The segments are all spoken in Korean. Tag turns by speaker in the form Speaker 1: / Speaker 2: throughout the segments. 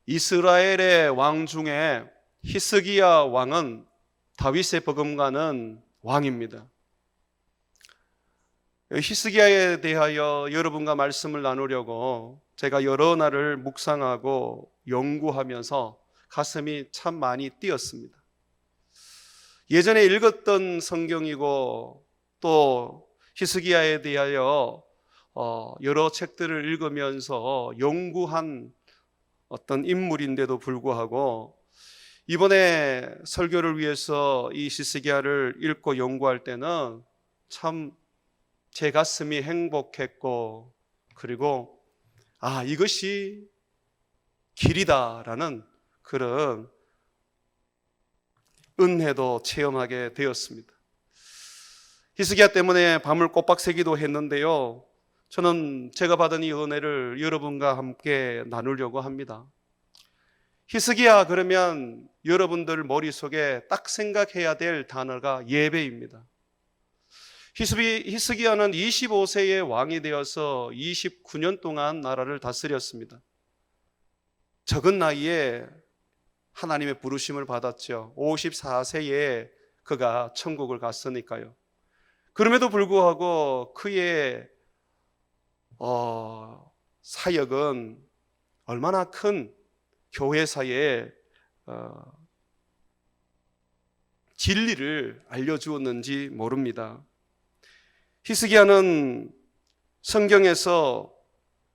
Speaker 1: 이스라엘의 왕 중에 히스기야 왕은 다윗의 버금가는 왕입니다. 히스기야에 대하여 여러분과 말씀을 나누려고 제가 여러 날을 묵상하고 연구하면서 가슴이 참 많이 뛰었습니다. 예전에 읽었던 성경이고 또 히스기야에 대하여 여러 책들을 읽으면서 연구한 어떤 인물인데도 불구하고 이번에 설교를 위해서 이 히스기야를 읽고 연구할 때는 참 제 가슴이 행복했고, 그리고 이것이 길이다라는 그런 은혜도 체험하게 되었습니다. 히스기야 때문에 밤을 꼬박 새기도 했는데요, 저는 제가 받은 이 은혜를 여러분과 함께 나누려고 합니다. 히스기야 그러면 여러분들 머릿속에 딱 생각해야 될 단어가 예배입니다. 히스기야는 25세의 왕이 되어서 29년 동안 나라를 다스렸습니다. 적은 나이에 하나님의 부르심을 받았죠. 54세에 그가 천국을 갔으니까요. 그럼에도 불구하고 그의 사역은 얼마나 큰 교회사에 진리를 알려주었는지 모릅니다. 히스기야는 성경에서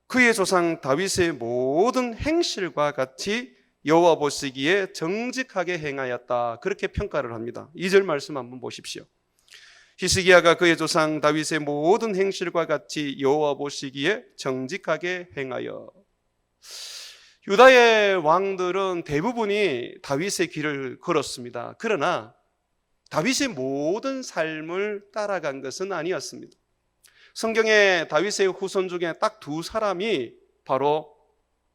Speaker 1: 그의 조상 다윗의 모든 행실과 같이 여호와 보시기에 정직하게 행하였다, 그렇게 평가를 합니다. 2절 말씀 한번 보십시오. 히스기야가 그의 조상 다윗의 모든 행실과 같이 여호와 보시기에 정직하게 행하여. 유다의 왕들은 대부분이 다윗의 길을 걸었습니다. 그러나 다윗의 모든 삶을 따라간 것은 아니었습니다. 성경에 다윗의 후손 중에 딱 두 사람이 바로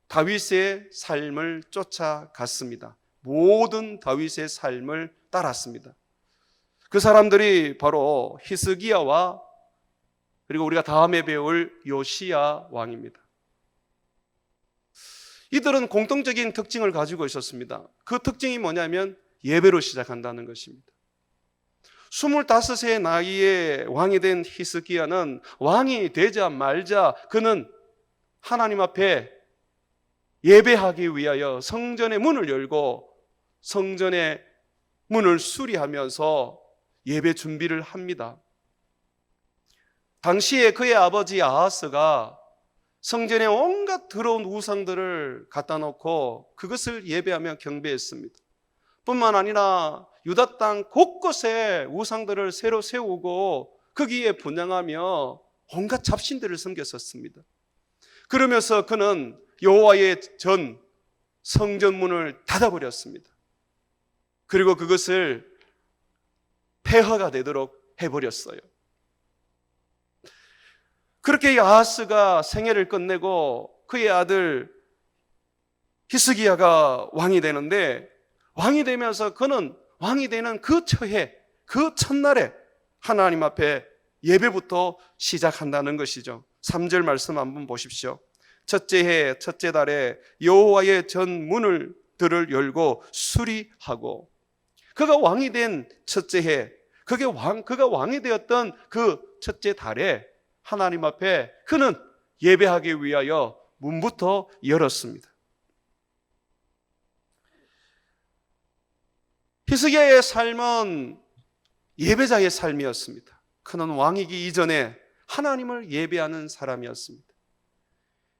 Speaker 1: 다윗의 삶을 쫓아갔습니다. 모든 다윗의 삶을 따랐습니다. 그 사람들이 바로 히스기야와 그리고 우리가 다음에 배울 요시야 왕입니다. 이들은 공통적인 특징을 가지고 있었습니다. 그 특징이 뭐냐면 예배로 시작한다는 것입니다. 25세의 나이에 왕이 된 히스기야는 왕이 되자 말자 그는 하나님 앞에 예배하기 위하여 성전의 문을 열고 성전의 문을 수리하면서 예배 준비를 합니다. 당시에 그의 아버지 아하스가 성전에 온갖 더러운 우상들을 갖다 놓고 그것을 예배하며 경배했습니다. 뿐만 아니라 유다 땅 곳곳에 우상들을 새로 세우고 거기에 분향하며 온갖 잡신들을 섬겼었습니다. 그러면서 그는 여호와의 전 성전문을 닫아버렸습니다. 그리고 그것을 폐허가 되도록 해버렸어요. 그렇게 아하스가 생애를 끝내고 그의 아들 히스기야가 왕이 되는데, 왕이 되면서 그는 왕이 되는 그 처해, 그 첫날에 하나님 앞에 예배부터 시작한다는 것이죠. 3절 말씀 한번 보십시오. 첫째 해 첫째 달에 여호와의 전 문을 들을 열고 수리하고. 그가 왕이 된 첫째 해, 그가 왕이 되었던 그 첫째 달에 하나님 앞에 그는 예배하기 위하여 문부터 열었습니다. 히스기야의 삶은 예배자의 삶이었습니다. 그는 왕이기 이전에 하나님을 예배하는 사람이었습니다.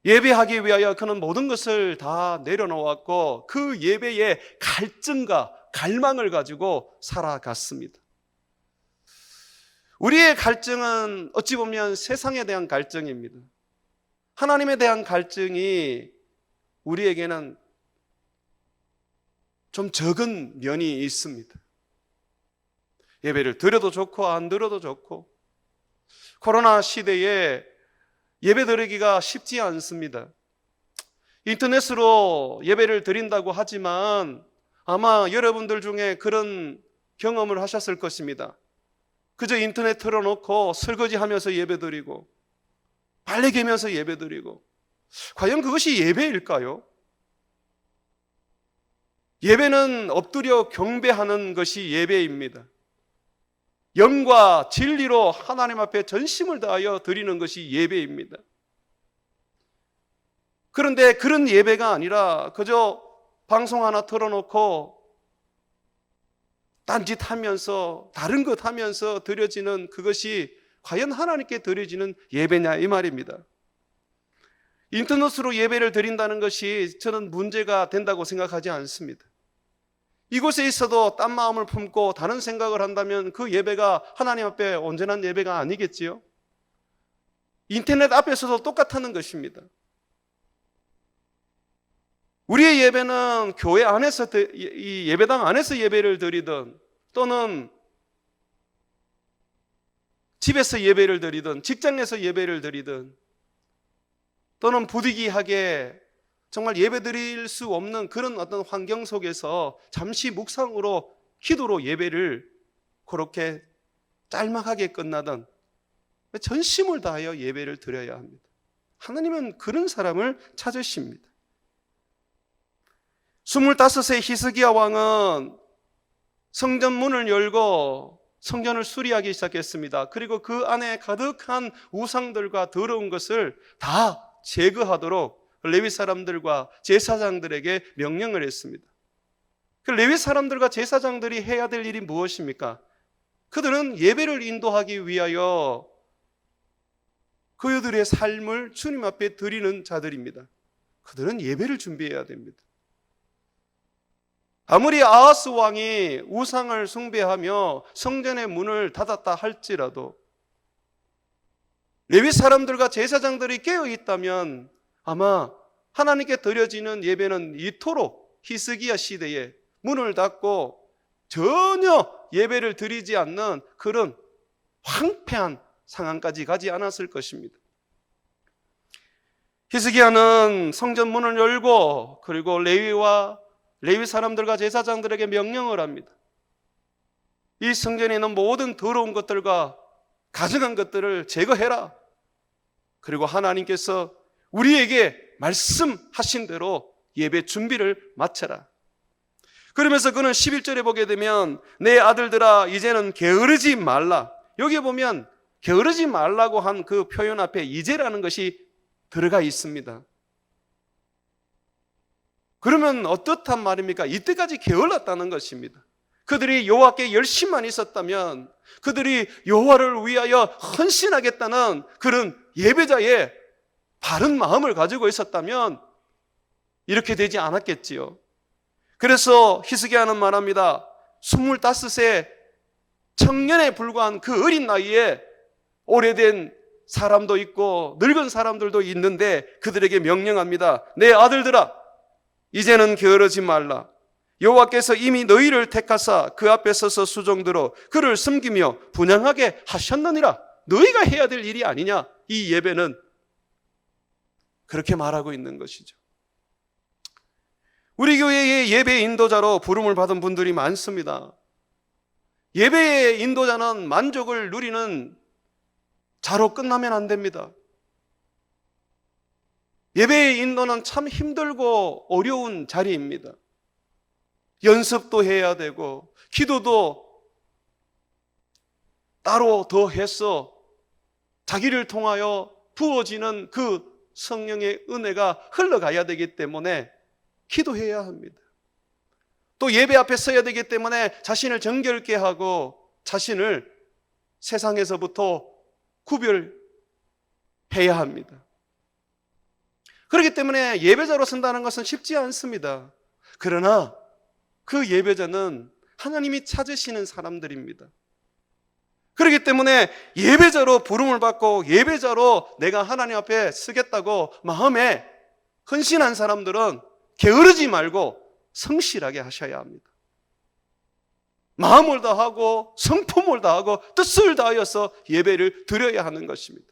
Speaker 1: 예배하기 위하여 그는 모든 것을 다 내려놓았고 그 예배의 갈증과 갈망을 가지고 살아갔습니다. 우리의 갈증은 어찌 보면 세상에 대한 갈증입니다. 하나님에 대한 갈증이 우리에게는 좀 적은 면이 있습니다. 예배를 드려도 좋고 안 드려도 좋고, 코로나 시대에 예배 드리기가 쉽지 않습니다. 인터넷으로 예배를 드린다고 하지만 아마 여러분들 중에 그런 경험을 하셨을 것입니다. 그저 인터넷 틀어놓고 설거지하면서 예배 드리고 빨래 개면서 예배 드리고, 과연 그것이 예배일까요? 예배는 엎드려 경배하는 것이 예배입니다. 영과 진리로 하나님 앞에 전심을 다하여 드리는 것이 예배입니다. 그런데 그런 예배가 아니라 그저 방송 하나 틀어놓고 딴짓하면서 다른 것 하면서 드려지는 그것이 과연 하나님께 드려지는 예배냐 이 말입니다. 인터넷으로 예배를 드린다는 것이 저는 문제가 된다고 생각하지 않습니다. 이곳에 있어도 딴 마음을 품고 다른 생각을 한다면 그 예배가 하나님 앞에 온전한 예배가 아니겠지요? 인터넷 앞에서도 똑같다는 것입니다. 우리의 예배는 교회 안에서, 이 예배당 안에서 예배를 드리든 또는 집에서 예배를 드리든 직장에서 예배를 드리든 또는 부득이하게 정말 예배 드릴 수 없는 그런 어떤 환경 속에서 잠시 묵상으로 기도로 예배를 그렇게 짤막하게 끝나든 전심을 다하여 예배를 드려야 합니다. 하나님은 그런 사람을 찾으십니다. 25세 히스기야 왕은 성전 문을 열고 성전을 수리하기 시작했습니다. 그리고 그 안에 가득한 우상들과 더러운 것을 다 제거하도록 레위 사람들과 제사장들에게 명령을 했습니다. 그 레위 사람들과 제사장들이 해야 될 일이 무엇입니까? 그들은 예배를 인도하기 위하여 그들의 삶을 주님 앞에 드리는 자들입니다. 그들은 예배를 준비해야 됩니다. 아무리 아하스 왕이 우상을 숭배하며 성전의 문을 닫았다 할지라도 레위 사람들과 제사장들이 깨어 있다면 아마 하나님께 드려지는 예배는 이토록 히스기야 시대에 문을 닫고 전혀 예배를 드리지 않는 그런 황폐한 상황까지 가지 않았을 것입니다. 히스기야는 성전 문을 열고 그리고 레위 사람들과 제사장들에게 명령을 합니다. 이 성전에 있는 모든 더러운 것들과 가증한 것들을 제거해라. 그리고 하나님께서 우리에게 말씀하신 대로 예배 준비를 마쳐라. 그러면서 그는 11절에 보게 되면 내 아들들아 이제는 게으르지 말라. 여기 보면 게으르지 말라고 한 그 표현 앞에 이제라는 것이 들어가 있습니다. 그러면 어떻단 말입니까? 이때까지 게을렀다는 것입니다. 그들이 여호와께 열심만 있었다면 그들이 여호와를 위하여 헌신하겠다는 그런 예배자의 바른 마음을 가지고 있었다면 이렇게 되지 않았겠지요. 그래서 히스기야는 말합니다. 25세 청년에 불과한 그 어린 나이에 오래된 사람도 있고 늙은 사람들도 있는데 그들에게 명령합니다. 내 아들들아 이제는 게으르지 말라. 여호와께서 이미 너희를 택하사 그 앞에 서서 수종들어 그를 섬기며 분향하게 하셨느니라. 너희가 해야 될 일이 아니냐. 이 예배는 그렇게 말하고 있는 것이죠. 우리 교회의 예배 인도자로 부름을 받은 분들이 많습니다. 예배의 인도자는 만족을 누리는 자로 끝나면 안 됩니다. 예배의 인도는 참 힘들고 어려운 자리입니다. 연습도 해야 되고 기도도 따로 더 해서 자기를 통하여 부어지는 그 성령의 은혜가 흘러가야 되기 때문에 기도해야 합니다. 또 예배 앞에 서야 되기 때문에 자신을 정결케 하고 자신을 세상에서부터 구별해야 합니다. 그렇기 때문에 예배자로 선다는 것은 쉽지 않습니다. 그러나 그 예배자는 하나님이 찾으시는 사람들입니다. 그렇기 때문에 예배자로 부름을 받고 예배자로 내가 하나님 앞에 서겠다고 마음에 헌신한 사람들은 게으르지 말고 성실하게 하셔야 합니다. 마음을 다하고 성품을 다하고 뜻을 다하여서 예배를 드려야 하는 것입니다.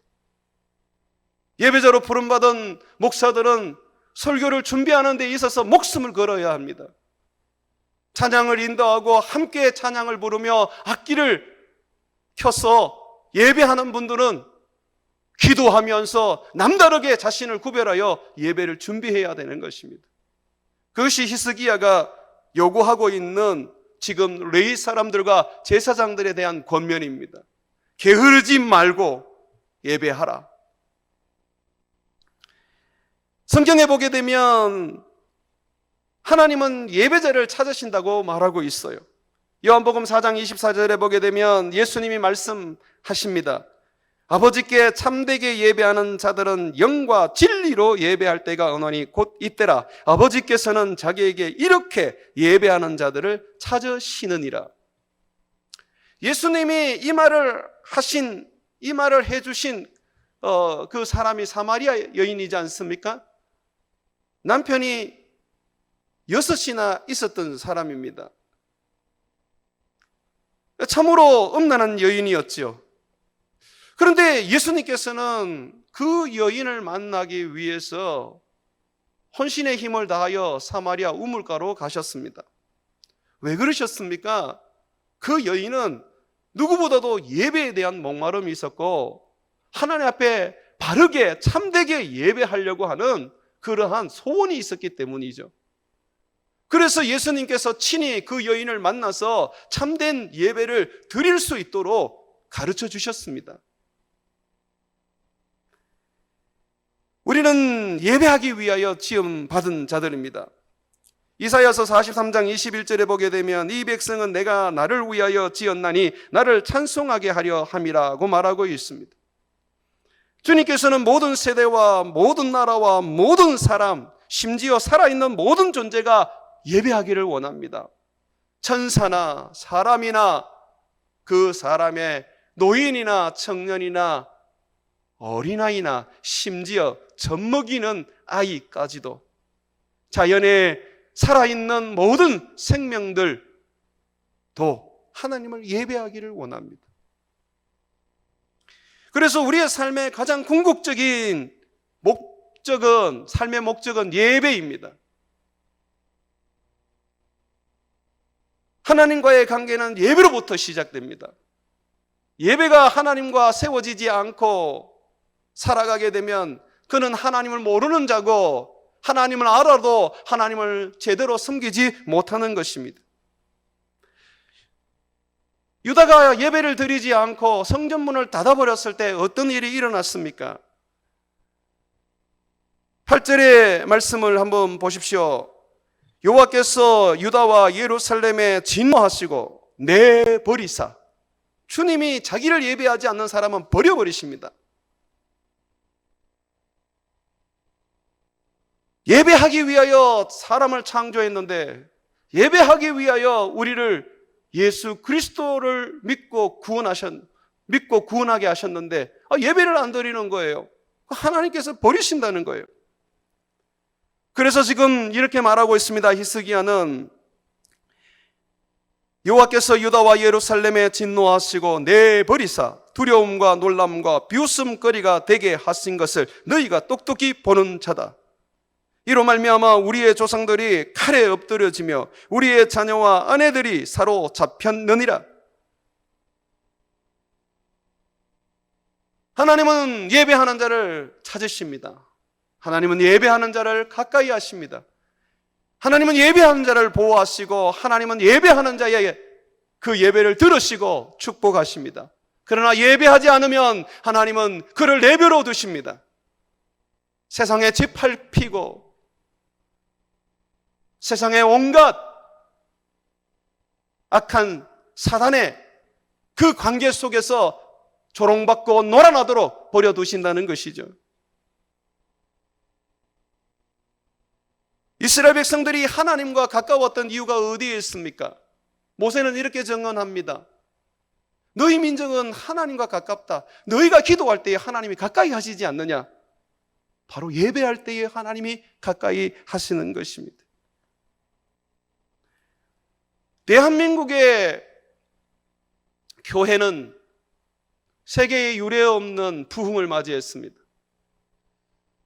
Speaker 1: 예배자로 부름받은 목사들은 설교를 준비하는 데 있어서 목숨을 걸어야 합니다. 찬양을 인도하고 함께 찬양을 부르며 악기를 켜서 예배하는 분들은 기도하면서 남다르게 자신을 구별하여 예배를 준비해야 되는 것입니다. 그것이 히스기야가 요구하고 있는 지금 레위 사람들과 제사장들에 대한 권면입니다. 게으르지 말고 예배하라. 성경에 보게 되면 하나님은 예배자를 찾으신다고 말하고 있어요. 요한복음 4장 24절에 보게 되면 예수님이 말씀하십니다. 아버지께 참되게 예배하는 자들은 영과 진리로 예배할 때가 오노니 곧 이때라. 아버지께서는 자기에게 이렇게 예배하는 자들을 찾으시느니라. 예수님이 이 말을 해주신 그 사람이 사마리아 여인이지 않습니까? 남편이 6이나 있었던 사람입니다. 참으로 음란한 여인이었지요. 그런데 예수님께서는 그 여인을 만나기 위해서 혼신의 힘을 다하여 사마리아 우물가로 가셨습니다. 왜 그러셨습니까? 그 여인은 누구보다도 예배에 대한 목마름이 있었고 하나님 앞에 바르게 참되게 예배하려고 하는 그러한 소원이 있었기 때문이죠. 그래서 예수님께서 친히 그 여인을 만나서 참된 예배를 드릴 수 있도록 가르쳐 주셨습니다. 우리는 예배하기 위하여 지음받은 자들입니다. 이사야서 43장 21절에 보게 되면 이 백성은 내가 나를 위하여 지었나니 나를 찬송하게 하려 함이라고 말하고 있습니다. 주님께서는 모든 세대와 모든 나라와 모든 사람, 심지어 살아있는 모든 존재가 예배하기를 원합니다. 천사나 사람이나 그 사람의 노인이나 청년이나 어린아이나 심지어 젖먹이는 아이까지도 자연에 살아있는 모든 생명들도 하나님을 예배하기를 원합니다. 그래서 우리의 삶의 가장 궁극적인 삶의 목적은 예배입니다. 하나님과의 관계는 예배로부터 시작됩니다. 예배가 하나님과 세워지지 않고 살아가게 되면 그는 하나님을 모르는 자고 하나님을 알아도 하나님을 제대로 섬기지 못하는 것입니다. 유다가 예배를 드리지 않고 성전문을 닫아버렸을 때 어떤 일이 일어났습니까? 8절의 말씀을 한번 보십시오. 여호와께서 유다와 예루살렘에 진노하시고 내버리사, 주님이 자기를 예배하지 않는 사람은 버려버리십니다. 예배하기 위하여 사람을 창조했는데 예배하기 위하여 우리를 예수 그리스도를 믿고 구원하게 하셨는데 예배를 안 드리는 거예요. 하나님께서 버리신다는 거예요. 그래서 지금 이렇게 말하고 있습니다. 히스기야는 여호와께서 유다와 예루살렘에 진노하시고 내버리사 두려움과 놀람과 비웃음거리가 되게 하신 것을 너희가 똑똑히 보는 자다. 이로 말미암아 우리의 조상들이 칼에 엎드려지며 우리의 자녀와 아내들이 사로잡혔느니라. 하나님은 예배하는 자를 찾으십니다. 하나님은 예배하는 자를 가까이 하십니다. 하나님은 예배하는 자를 보호하시고 하나님은 예배하는 자의 그 예배를 들으시고 축복하십니다. 그러나 예배하지 않으면 하나님은 그를 내버려 두십니다. 세상에 짓밟히고 세상의 온갖 악한 사단의 그 관계 속에서 조롱받고 놀아나도록 버려두신다는 것이죠. 이스라엘 백성들이 하나님과 가까웠던 이유가 어디에 있습니까? 모세는 이렇게 증언합니다. 너희 민족은 하나님과 가깝다. 너희가 기도할 때에 하나님이 가까이 하시지 않느냐? 바로 예배할 때에 하나님이 가까이 하시는 것입니다. 대한민국의 교회는 세계에 유례 없는 부흥을 맞이했습니다.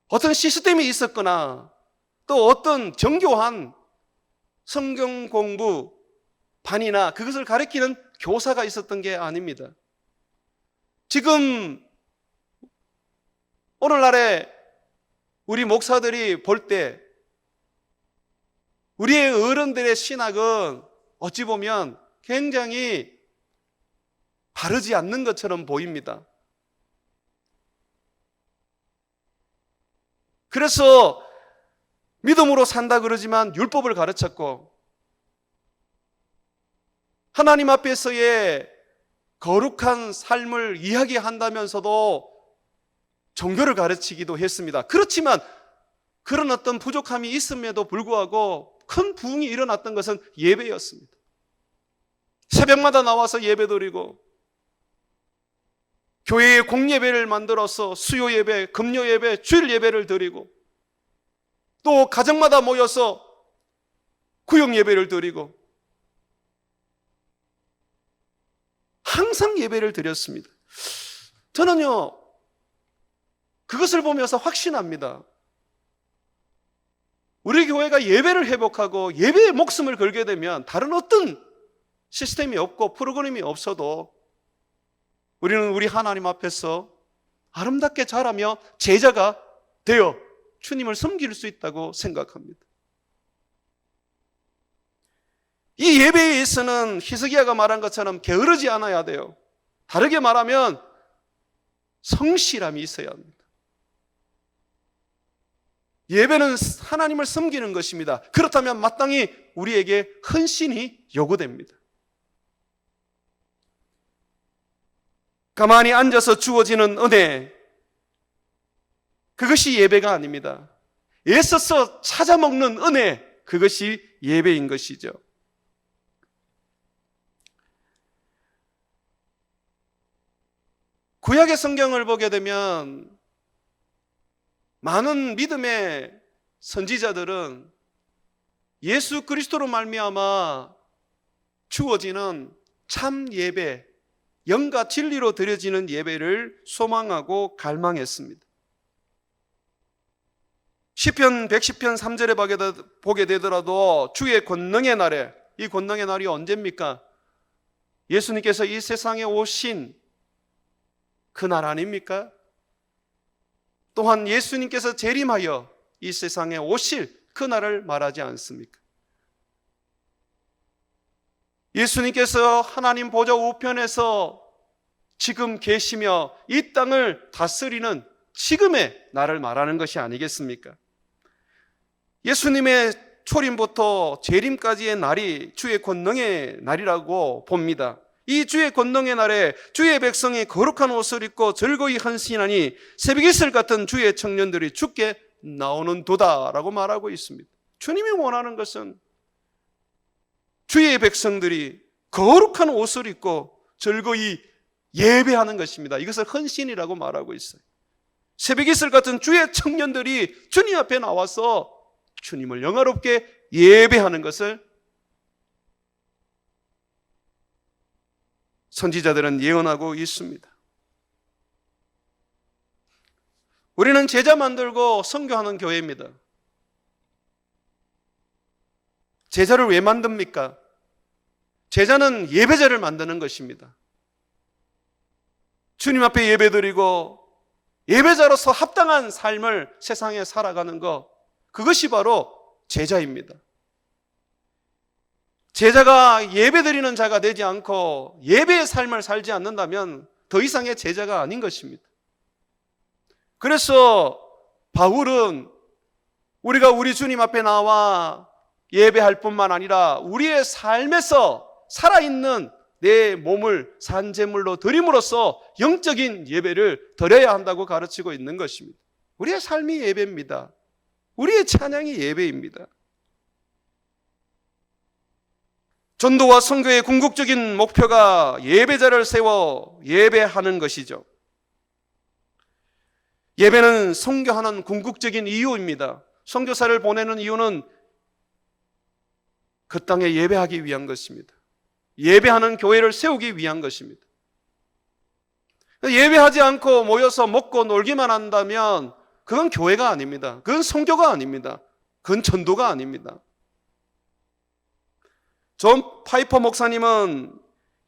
Speaker 1: 어떤 시스템이 있었거나 또 어떤 정교한 성경 공부 반이나 그것을 가르치는 교사가 있었던 게 아닙니다. 지금 오늘날에 우리 목사들이 볼 때 우리의 어른들의 신학은 어찌 보면 굉장히 바르지 않는 것처럼 보입니다. 그래서 믿음으로 산다 그러지만 율법을 가르쳤고, 하나님 앞에서의 거룩한 삶을 이야기한다면서도 종교를 가르치기도 했습니다. 그렇지만 그런 어떤 부족함이 있음에도 불구하고 큰 부흥이 일어났던 것은 예배였습니다. 새벽마다 나와서 예배드리고, 교회에 공예배를 만들어서 수요예배, 금요예배, 주일예배를 드리고, 또 가정마다 모여서 구역예배를 드리고, 항상 예배를 드렸습니다. 저는요, 그것을 보면서 확신합니다. 우리 교회가 예배를 회복하고 예배에 목숨을 걸게 되면 다른 어떤 시스템이 없고 프로그램이 없어도 우리는 우리 하나님 앞에서 아름답게 자라며 제자가 되어 주님을 섬길 수 있다고 생각합니다. 이 예배에 있어서는 히스기야가 말한 것처럼 게으르지 않아야 돼요. 다르게 말하면 성실함이 있어야 합니다. 예배는 하나님을 섬기는 것입니다. 그렇다면 마땅히 우리에게 헌신이 요구됩니다. 가만히 앉아서 주어지는 은혜, 그것이 예배가 아닙니다. 애써서 찾아먹는 은혜, 그것이 예배인 것이죠. 구약의 성경을 보게 되면 많은 믿음의 선지자들은 예수 그리스도로 말미암아 주어지는 참 예배, 영과 진리로 드려지는 예배를 소망하고 갈망했습니다. 시편 110편 3절에 보게 되더라도 주의 권능의 날에, 이 권능의 날이 언제입니까? 예수님께서 이 세상에 오신 그날 아닙니까? 또한 예수님께서 재림하여 이 세상에 오실 그날을 말하지 않습니까? 예수님께서 하나님 보좌 우편에서 지금 계시며 이 땅을 다스리는 지금의 날을 말하는 것이 아니겠습니까? 예수님의 초림부터 재림까지의 날이 주의 권능의 날이라고 봅니다. 이 주의 권능의 날에 주의 백성이 거룩한 옷을 입고 즐거이 헌신하니 새벽 이슬 같은 주의 청년들이 주께 나오는 도다라고 말하고 있습니다. 주님이 원하는 것은 주의 백성들이 거룩한 옷을 입고 즐거이 예배하는 것입니다. 이것을 헌신이라고 말하고 있어요. 새벽 이슬 같은 주의 청년들이 주님 앞에 나와서 주님을 영화롭게 예배하는 것을 선지자들은 예언하고 있습니다. 우리는 제자 만들고 선교하는 교회입니다. 제자를 왜 만듭니까? 제자는 예배자를 만드는 것입니다. 주님 앞에 예배드리고 예배자로서 합당한 삶을 세상에 살아가는 것, 그것이 바로 제자입니다. 제자가 예배드리는 자가 되지 않고 예배의 삶을 살지 않는다면 더 이상의 제자가 아닌 것입니다. 그래서 바울은 우리가 우리 주님 앞에 나와 예배할 뿐만 아니라 우리의 삶에서 살아있는 내 몸을 산제물로 드림으로써 영적인 예배를 드려야 한다고 가르치고 있는 것입니다. 우리의 삶이 예배입니다. 우리의 찬양이 예배입니다. 전도와 선교의 궁극적인 목표가 예배자를 세워 예배하는 것이죠. 예배는 선교하는 궁극적인 이유입니다. 선교사를 보내는 이유는 그 땅에 예배하기 위한 것입니다. 예배하는 교회를 세우기 위한 것입니다. 예배하지 않고 모여서 먹고 놀기만 한다면 그건 교회가 아닙니다. 그건 선교가 아닙니다. 그건 전도가 아닙니다. 존 파이퍼 목사님은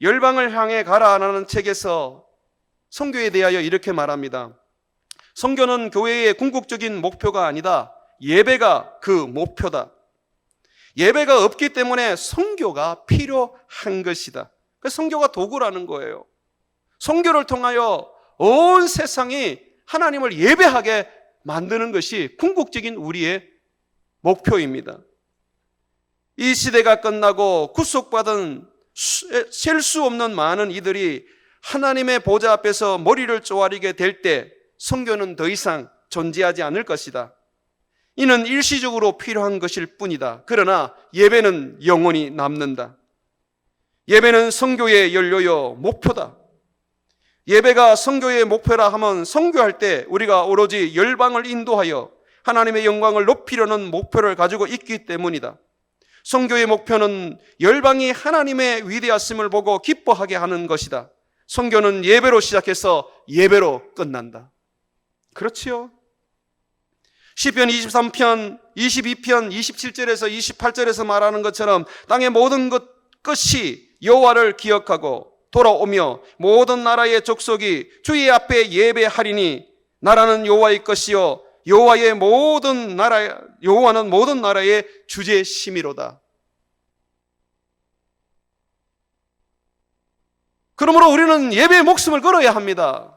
Speaker 1: 열방을 향해 가라라는 책에서 선교에 대하여 이렇게 말합니다. 선교는 교회의 궁극적인 목표가 아니다. 예배가 그 목표다. 예배가 없기 때문에 선교가 필요한 것이다. 그 선교가 도구라는 거예요. 선교를 통하여 온 세상이 하나님을 예배하게 만드는 것이 궁극적인 우리의 목표입니다. 이 시대가 끝나고 구속받은 셀 수 없는 많은 이들이 하나님의 보좌 앞에서 머리를 쪼아리게 될 때 선교는 더 이상 존재하지 않을 것이다. 이는 일시적으로 필요한 것일 뿐이다. 그러나 예배는 영원히 남는다. 예배는 선교의 연료요 목표다. 예배가 선교의 목표라 하면 선교할 때 우리가 오로지 열방을 인도하여 하나님의 영광을 높이려는 목표를 가지고 있기 때문이다. 선교의 목표는 열방이 하나님의 위대하심을 보고 기뻐하게 하는 것이다. 선교는 예배로 시작해서 예배로 끝난다. 그렇지요? 시편 23편, 22편, 27절에서 28절에서 말하는 것처럼 땅의 모든 것이 여호와를 기억하고 돌아오며 모든 나라의 족속이 주의 앞에 예배하리니 나라는 여호와의 것이요 여호와는 모든 나라의 주제심이로다. 그러므로 우리는 예배의 목숨을 걸어야 합니다.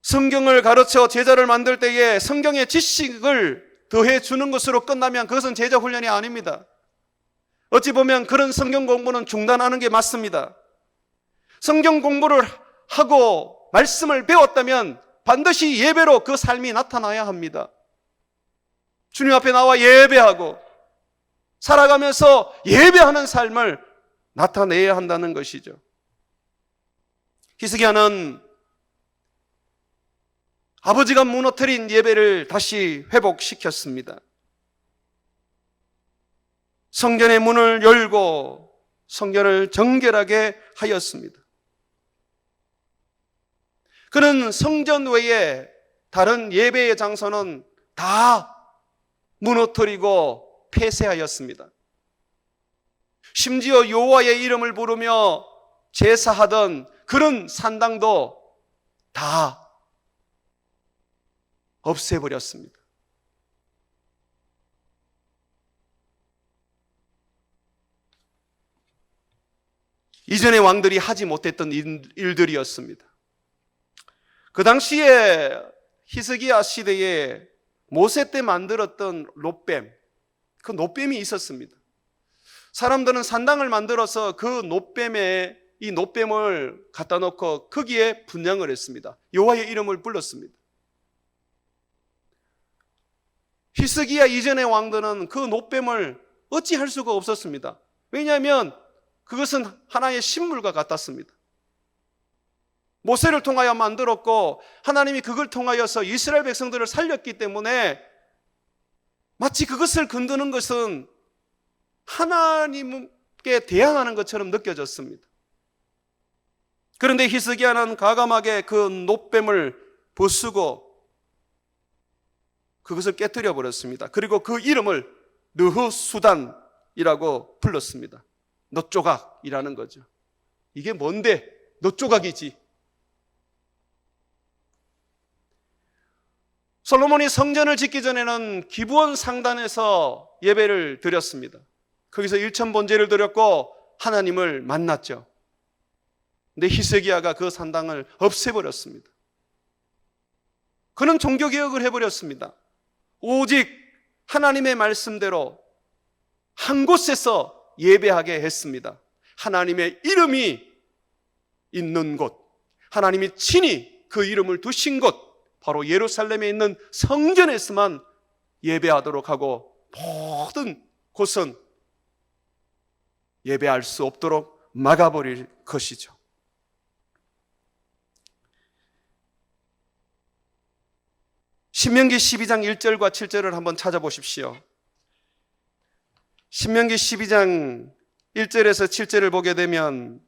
Speaker 1: 성경을 가르쳐 제자를 만들 때에 성경의 지식을 더해 주는 것으로 끝나면 그것은 제자 훈련이 아닙니다. 어찌 보면 그런 성경 공부는 중단하는 게 맞습니다. 성경 공부를 하고 말씀을 배웠다면 반드시 예배로 그 삶이 나타나야 합니다. 주님 앞에 나와 예배하고 살아가면서 예배하는 삶을 나타내야 한다는 것이죠. 히스기야는 아버지가 무너뜨린 예배를 다시 회복시켰습니다. 성전의 문을 열고 성전을 정결하게 하였습니다. 그는 성전 외에 다른 예배의 장소는 다 무너뜨리고 폐쇄하였습니다. 심지어 여호와의 이름을 부르며 제사하던 그런 산당도 다 없애버렸습니다. 이전의 왕들이 하지 못했던 일들이었습니다. 그 당시에 히스기야 시대에 모세 때 만들었던 놋뱀, 그 놋뱀이 있었습니다. 사람들은 산당을 만들어서 그 놋뱀에 이 놋뱀을 갖다 놓고 거기에 분향을 했습니다. 여호와의 이름을 불렀습니다. 히스기야 이전의 왕들은 그 놋뱀을 어찌할 수가 없었습니다. 왜냐하면 그것은 하나의 신물과 같았습니다. 모세를 통하여 만들었고 하나님이 그걸 통하여서 이스라엘 백성들을 살렸기 때문에 마치 그것을 건드는 것은 하나님께 대항하는 것처럼 느껴졌습니다. 그런데 히스기야는 과감하게 그 놋뱀을 부수고 그것을 깨뜨려 버렸습니다. 그리고 그 이름을 느흐수단이라고 불렀습니다. 놋조각이라는 거죠. 이게 뭔데? 놋조각이지. 솔로몬이 성전을 짓기 전에는 기브온 상단에서 예배를 드렸습니다. 거기서 일천번제를 드렸고 하나님을 만났죠. 근데 히스기야가 그 산당을 없애버렸습니다. 그는 종교개혁을 해버렸습니다. 오직 하나님의 말씀대로 한 곳에서 예배하게 했습니다. 하나님의 이름이 있는 곳, 하나님이 친히 그 이름을 두신 곳, 바로 예루살렘에 있는 성전에서만 예배하도록 하고 모든 곳은 예배할 수 없도록 막아버릴 것이죠. 신명기 12장 1절과 7절을 한번 찾아보십시오. 신명기 12장 1절에서 7절을 보게 되면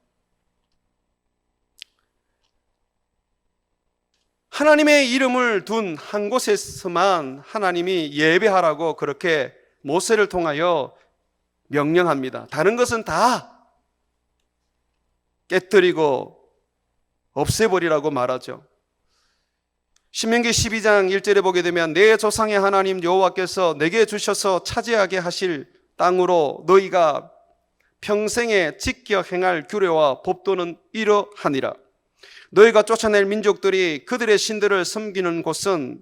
Speaker 1: 하나님의 이름을 둔 한 곳에서만 하나님이 예배하라고 그렇게 모세를 통하여 명령합니다. 다른 것은 다 깨뜨리고 없애버리라고 말하죠. 신명기 12장 1절에 보게 되면 내 조상의 하나님 여호와께서 내게 주셔서 차지하게 하실 땅으로 너희가 평생에 지켜 행할 규례와 법도는 이러하니라. 너희가 쫓아낼 민족들이 그들의 신들을 섬기는 곳은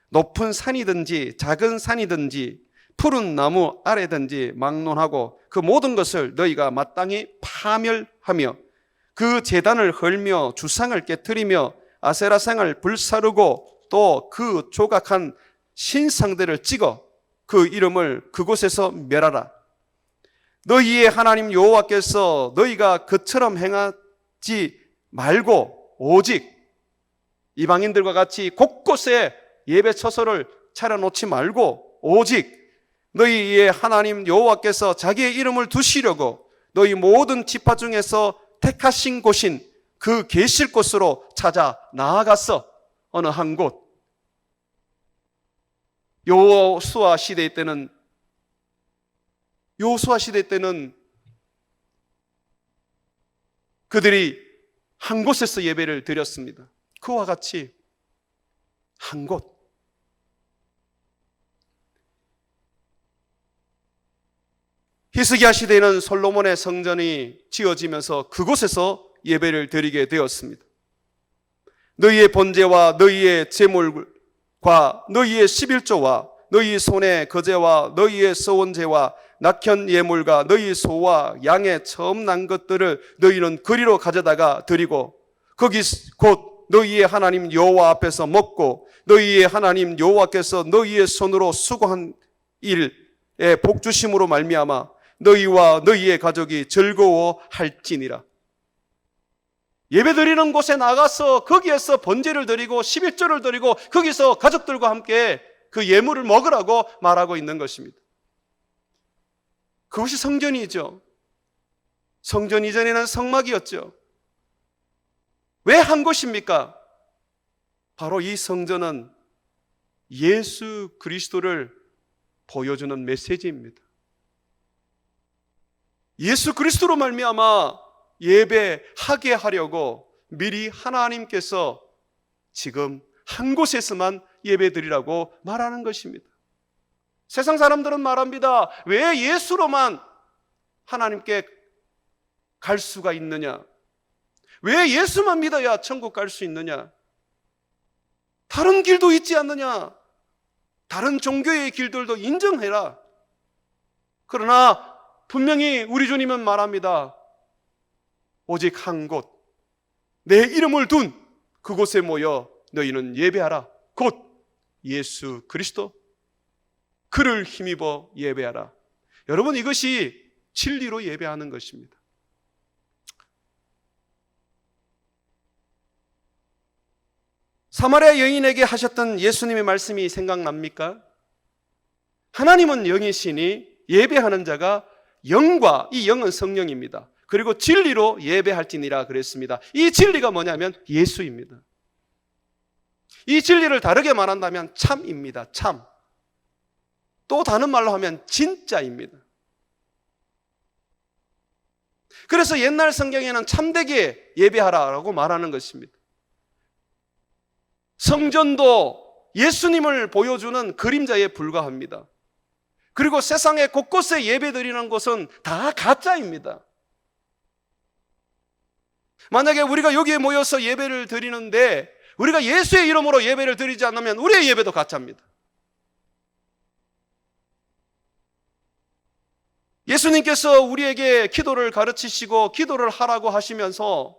Speaker 1: 높은 산이든지 작은 산이든지 푸른 나무 아래든지 막론하고 그 모든 것을 너희가 마땅히 파멸하며 그 제단을 헐며 주상을 깨뜨리며 아세라상을 불사르고 또 그 조각한 신상들을 찍어 그 이름을 그곳에서 멸하라. 너희의 하나님 여호와께서 너희가 그처럼 행하지 말고 오직 이방인들과 같이 곳곳에 예배 처소를 차려놓지 말고 오직 너희의 하나님 여호와께서 자기의 이름을 두시려고 너희 모든 지파 중에서 택하신 곳인 그 계실 곳으로 찾아 나아갔어. 어느 한 곳. 여호수아 시대 때는 그들이 한 곳에서 예배를 드렸습니다. 그와 같이 한 곳. 히스기야 시대에는 솔로몬의 성전이 지어지면서 그곳에서 예배를 드리게 되었습니다. 너희의 번제와 너희의 제물과 너희의 11조와 너희 손의 거제와 너희의 서원제와 낙현 예물과 너희 소와 양의 처음 난 것들을 너희는 그리로 가져다가 드리고 거기 곧 너희의 하나님 여호와 앞에서 먹고 너희의 하나님 여호와께서 너희의 손으로 수고한 일에 복주심으로 말미암아 너희와 너희의 가족이 즐거워할지니라. 예배드리는 곳에 나가서 거기에서 번제를 드리고 11조를 드리고 거기서 가족들과 함께 그 예물을 먹으라고 말하고 있는 것입니다. 그것이 성전이죠. 성전 이전에는 성막이었죠. 왜 한 곳입니까? 바로 이 성전은 예수 그리스도를 보여주는 메시지입니다. 예수 그리스도로 말미암아 예배하게 하려고 미리 하나님께서 지금 한 곳에서만 예배드리라고 말하는 것입니다. 세상 사람들은 말합니다. 왜 예수로만 하나님께 갈 수가 있느냐? 왜 예수만 믿어야 천국 갈 수 있느냐? 다른 길도 있지 않느냐? 다른 종교의 길들도 인정해라. 그러나 분명히 우리 주님은 말합니다. 오직 한 곳, 내 이름을 둔 그곳에 모여 너희는 예배하라. 곧 예수 그리스도, 그를 힘입어 예배하라. 여러분, 이것이 진리로 예배하는 것입니다. 사마리아 여인에게 하셨던 예수님의 말씀이 생각납니까? 하나님은 영이시니 예배하는 자가 영과, 이 영은 성령입니다. 그리고 진리로 예배할지니라 그랬습니다. 이 진리가 뭐냐면 예수입니다. 이 진리를 다르게 말한다면 참입니다. 참. 또 다른 말로 하면 진짜입니다. 그래서 옛날 성경에는 참되게 예배하라고 말하는 것입니다. 성전도 예수님을 보여주는 그림자에 불과합니다. 그리고 세상의 곳곳에 예배드리는 것은 다 가짜입니다. 만약에 우리가 여기에 모여서 예배를 드리는데 우리가 예수의 이름으로 예배를 드리지 않으면 우리의 예배도 가짜입니다. 예수님께서 우리에게 기도를 가르치시고 기도를 하라고 하시면서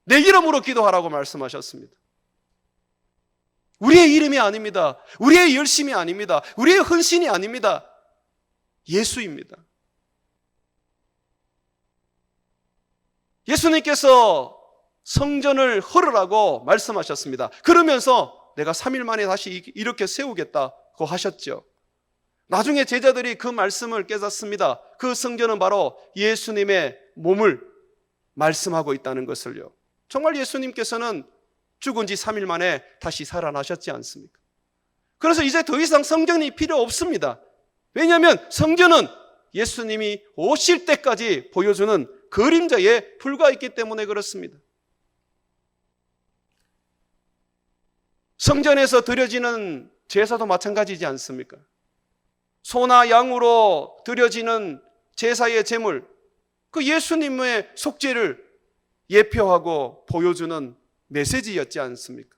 Speaker 1: 내 이름으로 기도하라고 말씀하셨습니다. 우리의 이름이 아닙니다. 우리의 열심이 아닙니다. 우리의 헌신이 아닙니다. 예수입니다. 예수님께서 성전을 헐으라고 말씀하셨습니다. 그러면서 내가 3일 만에 다시 이렇게 세우겠다고 하셨죠. 나중에 제자들이 그 말씀을 깨닫습니다. 그 성전은 바로 예수님의 몸을 말씀하고 있다는 것을요. 정말 예수님께서는 죽은 지 3일 만에 다시 살아나셨지 않습니까? 그래서 이제 더 이상 성전이 필요 없습니다. 왜냐하면 성전은 예수님이 오실 때까지 보여주는 그림자에 불과했기 때문에 그렇습니다. 성전에서 드려지는 제사도 마찬가지지 않습니까? 소나 양으로 드려지는 제사의 제물, 그 예수님의 속죄를 예표하고 보여주는 메시지였지 않습니까?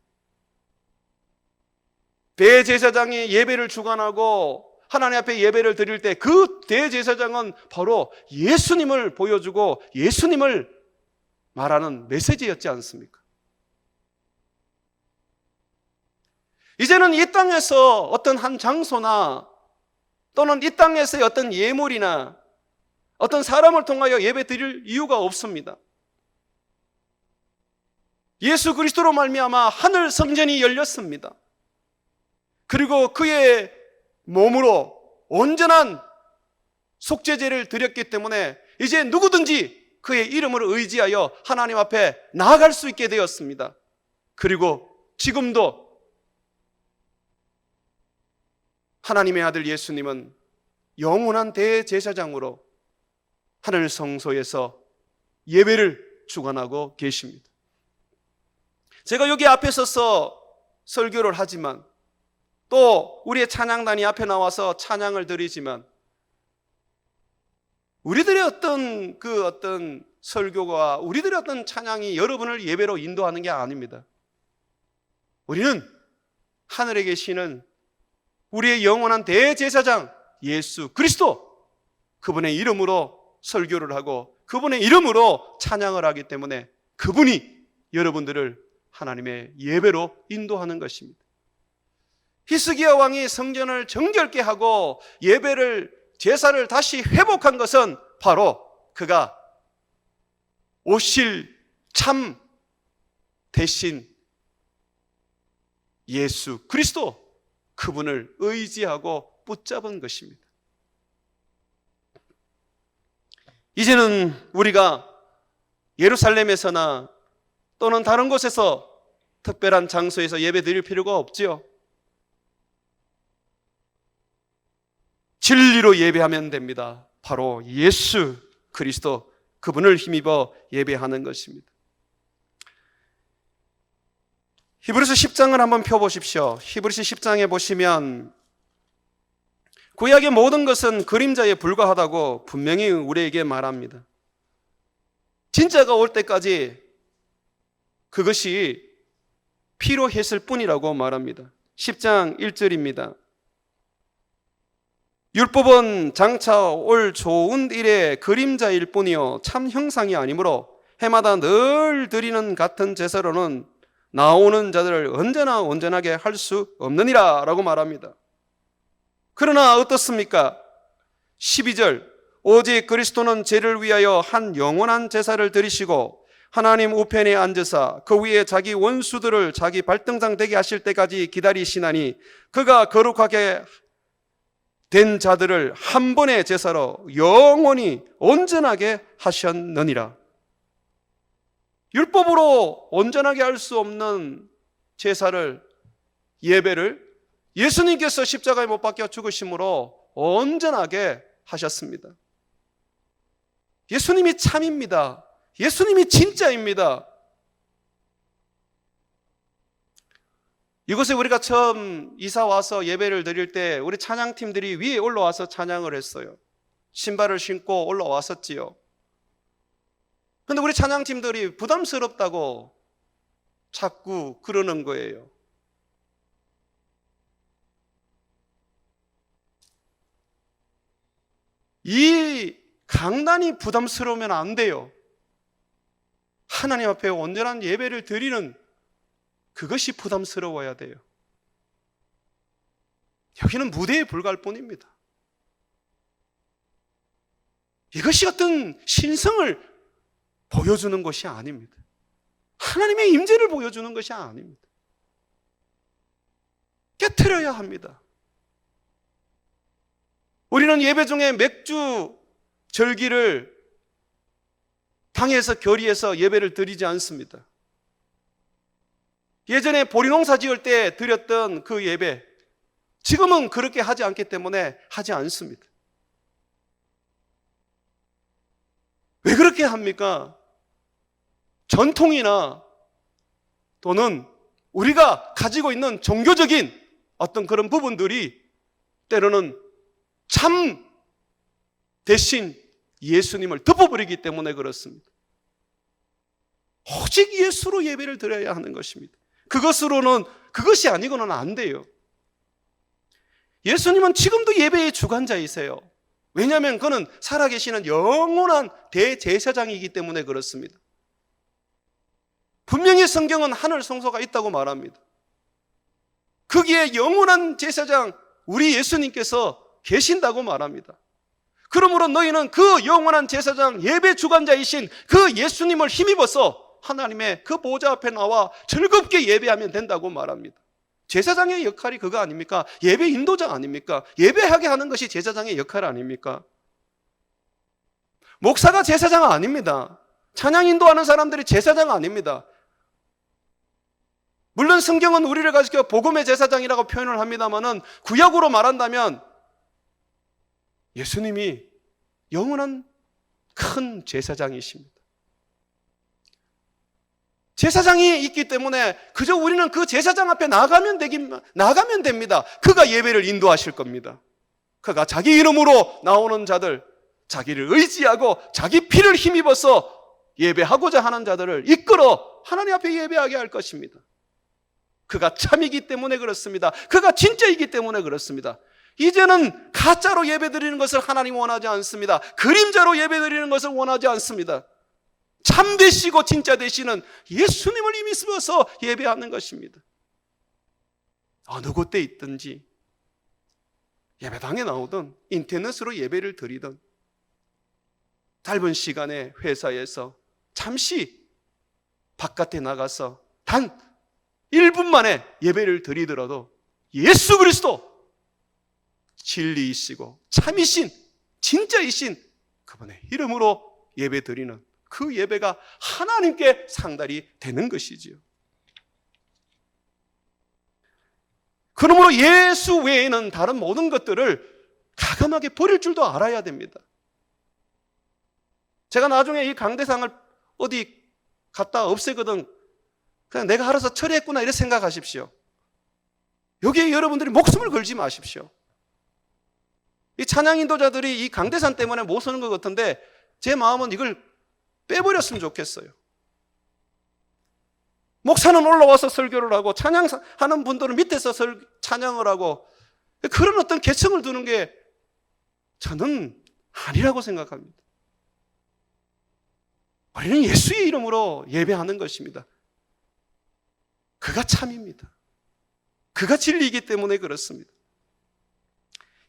Speaker 1: 대제사장이 예배를 주관하고 하나님 앞에 예배를 드릴 때 그 대제사장은 바로 예수님을 보여주고 예수님을 말하는 메시지였지 않습니까? 이제는 이 땅에서 어떤 한 장소나 또는 이 땅에서의 어떤 예물이나 어떤 사람을 통하여 예배 드릴 이유가 없습니다. 예수 그리스도로 말미암아 하늘 성전이 열렸습니다. 그리고 그의 몸으로 온전한 속죄제를 드렸기 때문에 이제 누구든지 그의 이름을 의지하여 하나님 앞에 나아갈 수 있게 되었습니다. 그리고 지금도 하나님의 아들 예수님은 영원한 대제사장으로 하늘 성소에서 예배를 주관하고 계십니다. 제가 여기 앞에 서서 설교를 하지만 또 우리의 찬양단이 앞에 나와서 찬양을 드리지만 우리들의 어떤 설교가 우리들의 어떤 찬양이 여러분을 예배로 인도하는 게 아닙니다. 우리는 하늘에 계시는 우리의 영원한 대제사장 예수 그리스도, 그분의 이름으로 설교를 하고 그분의 이름으로 찬양을 하기 때문에 그분이 여러분들을 하나님의 예배로 인도하는 것입니다. 히스기야 왕이 성전을 정결케 하고 예배를, 제사를 다시 회복한 것은 바로 그가 오실 참 대신 예수 그리스도, 그분을 의지하고 붙잡은 것입니다. 이제는 우리가 예루살렘에서나 또는 다른 곳에서 특별한 장소에서 예배 드릴 필요가 없지요. 진리로 예배하면 됩니다. 바로 예수 그리스도, 그분을 힘입어 예배하는 것입니다. 히브리서 10장을 한번 펴보십시오. 히브리서 10장에 보시면 구약의 모든 것은 그림자에 불과하다고 분명히 우리에게 말합니다. 진짜가 올 때까지 그것이 필요했을 뿐이라고 말합니다. 10장 1절입니다. 율법은 장차 올 좋은 일의 그림자일 뿐이요 참 형상이 아니므로 해마다 늘 드리는 같은 제사로는 나오는 자들을 언제나 온전하게 할 수 없느니라 라고 말합니다. 그러나 어떻습니까? 12절, 오직 그리스도는 죄를 위하여 한 영원한 제사를 드리시고 하나님 우편에 앉으사 그 위에 자기 원수들을 자기 발등상 되게 하실 때까지 기다리시나니 그가 거룩하게 된 자들을 한 번의 제사로 영원히 온전하게 하셨느니라. 율법으로 온전하게 할 수 없는 제사를, 예배를 예수님께서 십자가에 못 박혀 죽으심으로 온전하게 하셨습니다. 예수님이 참입니다. 예수님이 진짜입니다. 이곳에 우리가 처음 이사 와서 예배를 드릴 때 우리 찬양팀들이 위에 올라와서 찬양을 했어요. 신발을 신고 올라왔었지요. 그런데 우리 찬양팀들이 부담스럽다고 자꾸 그러는 거예요. 이 강단이 부담스러우면 안 돼요. 하나님 앞에 온전한 예배를 드리는 그것이 부담스러워야 돼요. 여기는 무대에 불과할 뿐입니다. 이것이 어떤 신성을 보여주는 것이 아닙니다. 하나님의 임재를 보여주는 것이 아닙니다. 깨트려야 합니다. 우리는 예배 중에 맥주 절기를 당에서 결의해서 예배를 드리지 않습니다. 예전에 보리농사 지을 때 드렸던 그 예배, 지금은 그렇게 하지 않기 때문에 하지 않습니다. 왜 그렇게 합니까? 전통이나 또는 우리가 가지고 있는 종교적인 어떤 그런 부분들이 때로는 참 대신 예수님을 덮어버리기 때문에 그렇습니다. 오직 예수로 예배를 드려야 하는 것입니다. 그것이 아니고는 안 돼요. 예수님은 지금도 예배의 주관자이세요. 왜냐하면 그는 살아계시는 영원한 대제사장이기 때문에 그렇습니다. 분명히 성경은 하늘 성소가 있다고 말합니다. 거기에 영원한 제사장 우리 예수님께서 계신다고 말합니다. 그러므로 너희는 그 영원한 제사장 예배 주관자이신 그 예수님을 힘입어서 하나님의 그 보좌 앞에 나와 즐겁게 예배하면 된다고 말합니다. 제사장의 역할이 그거 아닙니까? 예배 인도자 아닙니까? 예배하게 하는 것이 제사장의 역할 아닙니까? 목사가 제사장 아닙니다. 찬양 인도하는 사람들이 제사장 아닙니다. 물론 성경은 우리를 가지고 복음의 제사장이라고 표현을 합니다만은 구약으로 말한다면 예수님이 영원한 큰 제사장이십니다. 제사장이 있기 때문에 그저 우리는 그 제사장 앞에 나가면 됩니다. 그가 예배를 인도하실 겁니다. 그가 자기 이름으로 나오는 자들, 자기를 의지하고 자기 피를 힘입어서 예배하고자 하는 자들을 이끌어 하나님 앞에 예배하게 할 것입니다. 그가 참이기 때문에 그렇습니다. 그가 진짜이기 때문에 그렇습니다. 이제는 가짜로 예배드리는 것을 하나님 원하지 않습니다. 그림자로 예배드리는 것을 원하지 않습니다. 참 되시고 진짜 되시는 예수님을 이미 믿어서 예배하는 것입니다. 어느 곳에 있든지 예배당에 나오든 인터넷으로 예배를 드리든 짧은 시간에 회사에서 잠시 바깥에 나가서 단 1분 만에 예배를 드리더라도 예수 그리스도 진리이시고 참이신 진짜이신 그분의 이름으로 예배 드리는 그 예배가 하나님께 상달이 되는 것이지요. 그러므로 예수 외에는 다른 모든 것들을 가감하게 버릴 줄도 알아야 됩니다. 제가 나중에 이 강대상을 어디 갖다 없애거든 그냥 내가 알아서 처리했구나 이렇게 생각하십시오. 여기에 여러분들이 목숨을 걸지 마십시오. 이 찬양 인도자들이 이 강대상 때문에 못 서는 것 같은데 제 마음은 이걸 빼버렸으면 좋겠어요. 목사는 올라와서 설교를 하고 찬양하는 분들은 밑에서 찬양을 하고 그런 어떤 계층을 두는 게 저는 아니라고 생각합니다. 우리는 예수의 이름으로 예배하는 것입니다. 그가 참입니다. 그가 진리이기 때문에 그렇습니다.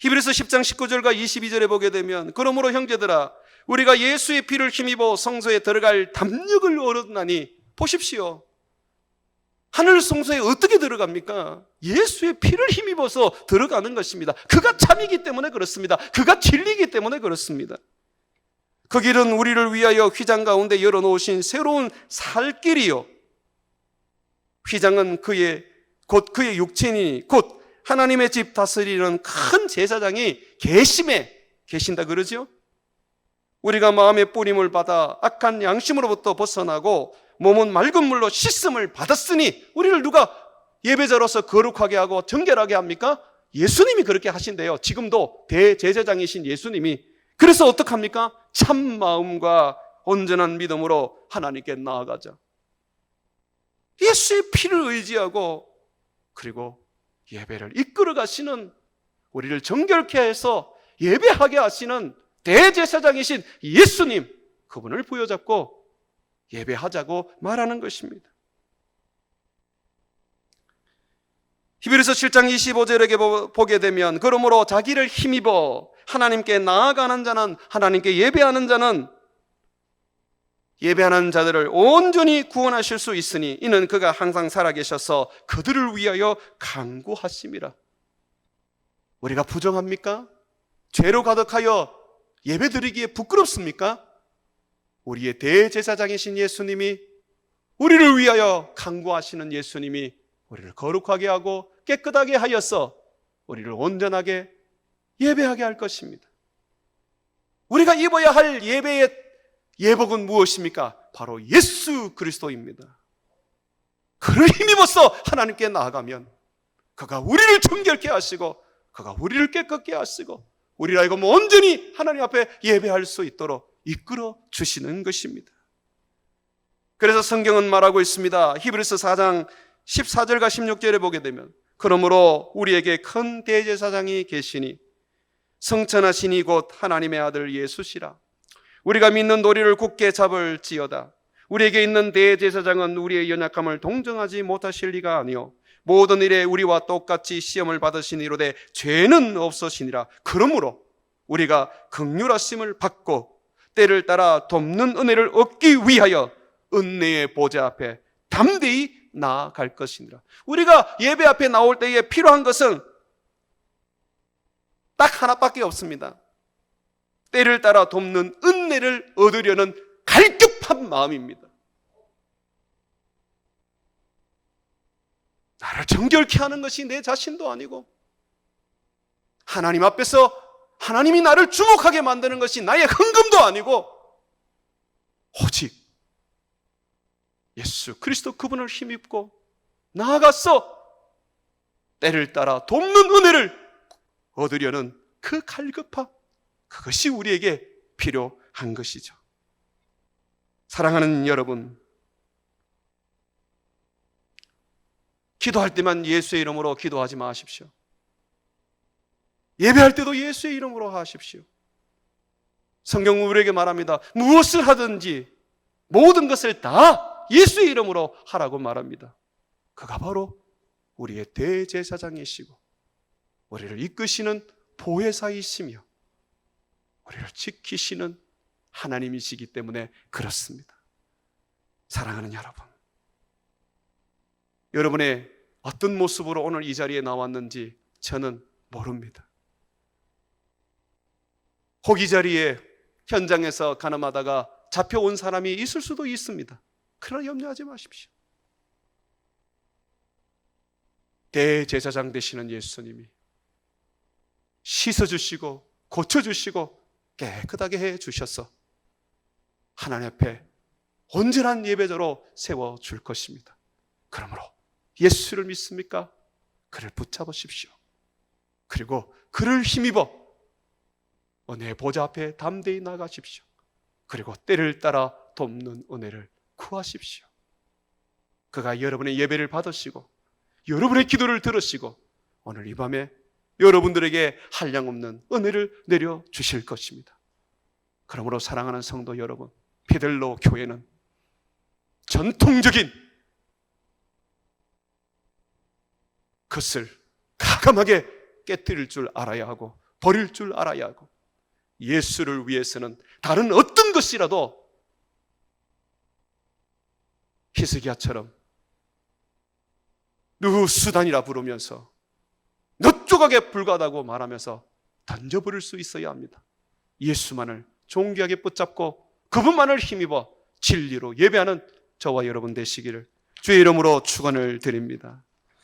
Speaker 1: 히브리서 10장 19절과 22절에 보게 되면 그러므로 형제들아 우리가 예수의 피를 힘입어 성소에 들어갈 담력을 얻었나니 보십시오. 하늘 성소에 어떻게 들어갑니까? 예수의 피를 힘입어서 들어가는 것입니다. 그가 참이기 때문에 그렇습니다. 그가 진리이기 때문에 그렇습니다. 그 길은 우리를 위하여 휘장 가운데 열어놓으신 새로운 살 길이요. 휘장은 곧 그의 육체니 곧 하나님의 집 다스리는 큰 제사장이 계신다 그러죠? 우리가 마음의 뿌림을 받아 악한 양심으로부터 벗어나고 몸은 맑은 물로 씻음을 받았으니 우리를 누가 예배자로서 거룩하게 하고 정결하게 합니까? 예수님이 그렇게 하신대요. 지금도 대제사장이신 예수님이. 그래서 어떡합니까? 참 마음과 온전한 믿음으로 하나님께 나아가자. 예수의 피를 의지하고 그리고 예배를 이끌어 가시는 우리를 정결케 해서 예배하게 하시는 대제사장이신 예수님 그분을 부여잡고 예배하자고 말하는 것입니다. 히브리서 7장 25절에 보게 되면 그러므로 자기를 힘입어 하나님께 나아가는 자는 하나님께 예배하는 자들을 온전히 구원하실 수 있으니 이는 그가 항상 살아계셔서 그들을 위하여 간구하심이라. 우리가 부정합니까? 죄로 가득하여 예배드리기에 부끄럽습니까? 우리의 대제사장이신 예수님이 우리를 위하여 간구하시는 예수님이 우리를 거룩하게 하고 깨끗하게 하여서 우리를 온전하게 예배하게 할 것입니다. 우리가 입어야 할 예배의 예복은 무엇입니까? 바로 예수 그리스도입니다. 그를 힘입어서 하나님께 나아가면 그가 우리를 정결케 하시고 그가 우리를 깨끗게 하시고 우리를 하여금 온전히 하나님 앞에 예배할 수 있도록 이끌어 주시는 것입니다. 그래서 성경은 말하고 있습니다. 히브리서 4장 14절과 16절에 보게 되면 그러므로 우리에게 큰 대제사장이 계시니 성천하시니 곧 하나님의 아들 예수시라. 우리가 믿는 도리를 굳게 잡을지어다. 우리에게 있는 대제사장은 우리의 연약함을 동정하지 못하실 리가 아니요 모든 일에 우리와 똑같이 시험을 받으시니로되 죄는 없으시니라. 그러므로 우리가 긍휼하심을 받고 때를 따라 돕는 은혜를 얻기 위하여 은혜의 보좌 앞에 담대히 나아갈 것이니라. 우리가 예배 앞에 나올 때에 필요한 것은 딱 하나밖에 없습니다. 때를 따라 돕는 은혜를 얻으려는 갈급한 마음입니다. 나를 정결케 하는 것이 내 자신도 아니고 하나님 앞에서 하나님이 나를 주목하게 만드는 것이 나의 헌금도 아니고 오직 예수 그리스도 그분을 힘입고 나아가서 때를 따라 돕는 은혜를 얻으려는 그 갈급함, 그것이 우리에게 필요한 것이죠. 사랑하는 여러분, 기도할 때만 예수의 이름으로 기도하지 마십시오. 예배할 때도 예수의 이름으로 하십시오. 성경은 우리에게 말합니다. 무엇을 하든지 모든 것을 다 예수의 이름으로 하라고 말합니다. 그가 바로 우리의 대제사장이시고 우리를 이끄시는 보혜사이시며 우리를 지키시는 하나님이시기 때문에 그렇습니다. 사랑하는 여러분, 여러분의 어떤 모습으로 오늘 이 자리에 나왔는지 저는 모릅니다. 혹 이 자리에 현장에서 가늠하다가 잡혀온 사람이 있을 수도 있습니다. 그러나 염려하지 마십시오. 대제사장 되시는 예수님이 씻어주시고 고쳐주시고 깨끗하게 해주셔서 하나님 앞에 온전한 예배자로 세워줄 것입니다. 그러므로 예수를 믿습니까? 그를 붙잡으십시오. 그리고 그를 힘입어 은혜의 보좌 앞에 담대히 나가십시오. 그리고 때를 따라 돕는 은혜를 구하십시오. 그가 여러분의 예배를 받으시고 여러분의 기도를 들으시고 오늘 이 밤에 여러분들에게 한량없는 은혜를 내려주실 것입니다. 그러므로 사랑하는 성도 여러분, 베들로 교회는 전통적인 것을 가감하게 깨뜨릴 줄 알아야 하고 버릴 줄 알아야 하고 예수를 위해서는 다른 어떤 것이라도 히스기야처럼 누구 수단이라 부르면서 몇 조각에 불과하다고 말하면서 던져버릴 수 있어야 합니다. 예수만을 존귀하게 붙잡고 그분만을 힘입어 진리로 예배하는 저와 여러분 되시기를 주의 이름으로 축원을 드립니다.